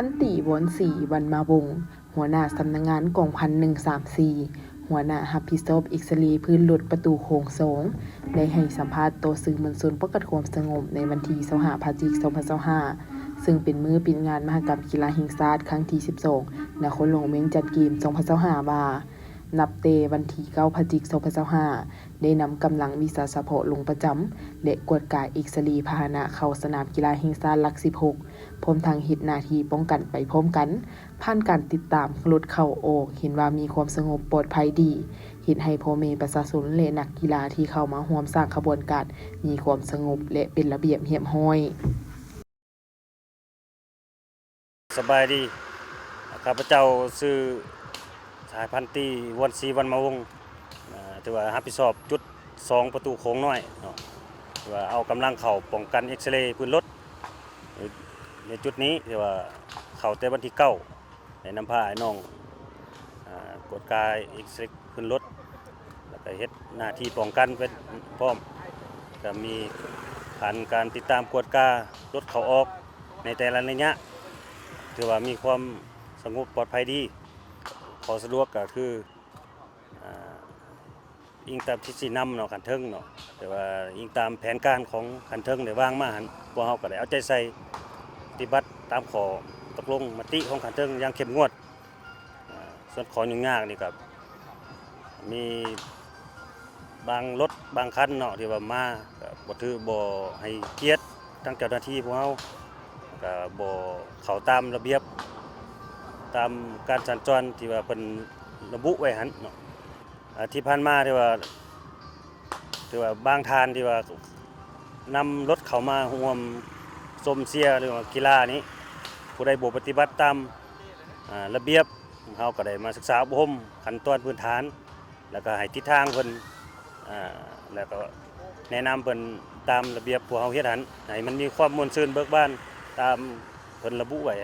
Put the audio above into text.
พันตรีวรศรีวรรณวงศ์หัวหน้าสำนักงานกองพัน134หัวหน้ารับผิดชอบเอ็กซเรย์พื้นรถประตูโค้ง2ได้ให้สัมภาษณ์ต่อสื่อมวลชนประกาศความสงบในวันที่25พฤศจิกายน2025ซึ่งเป็นมื้อปิดงานมหกรรมกีฬาแห่งชาติครั้งที่12นครหลวงเวียงจันทน์เกม2025ว่านับแต่วันที่9พฤศจิกายน2025ได้นำกำลังวิสาเฉพาะลงประจำและกวดกายเอ็กซเรย์พาหนะเข้าสนามกีฬาแห่งชาติหลัก16พร้อมทั้งเฮ็ดหน้าที่ป้องกันไปพร้อมกันผ่านการติดตามรถเข้าออกเห็นว่ามีความสงบปลอดภัยดีเฮ็ดให้พ่อแม่ประชาชนและนักกีฬาที่เข้ามาร่วมสร้างขบวนการมีความสงบและเป็นระเบียบเรียบร้อยสบายดีข้าพเจ้าชื่อสายพันตรีวรรณศรีวรรณวงศ์ถือว่ารับผิดชอบจุด2ประตูโค้งน้อยเนาะถือว่าเอากำลังเข้าป้องกันเอ็กซเรย์พื้นรถในจุดนี้ถือว่าเข้าแต่วันที่9ได้นำพาไอ้น้องกดกายเอ็กซเรย์พื้นรถแล้วก็เฮ็ดหน้าที่ป้องกันเป็นพร้อมก็มีผ่านการติดตามกวดการถเข้าออกในแต่ละระยะถือว่ามีความสงบปลอดภัยดีขอสะดวกก็คืออิงตามที่สินำเนาะคันเทิงเนาะแต่ว่าอิงตามแผนการของคันเทิงได้วางมาหั่นพวกเฮาก็ได้เอาใจใส่ปฏิบัติตามข้อตกลงมติของคันเทิงอย่างเข้มงวดส่วนข้อยุ่งยากนี่ก็มีบางรถบางคันเนาะที่ว่ามาก็บ่ให้เกียรติทางเจ้าหน้าที่พวกเฮาก็บ่เข้าตามระเบียบตามการสัญจรที่ว่าเพิ่นระบุไว้หั่นเนาะที่ผ่านมาที่ว่าบางทานที่ว่านำรถเข้ามาร่วมชมเชียร์หรือว่ากีฬานี้ผู้ใดบ่ปฏิบัติตามระเบียบเฮาก็ได้มาศึกษาอบรมขั้นตอนพื้นฐานแล้วก็ให้ทิศทางเพิ่นแล้วก็แนะนำเพิ่นตามระเบียบพวกเฮาเฮ็ดหั่นให้มันมีความม่วนซื่นเบิกบานตามเพิ่นระบุไว้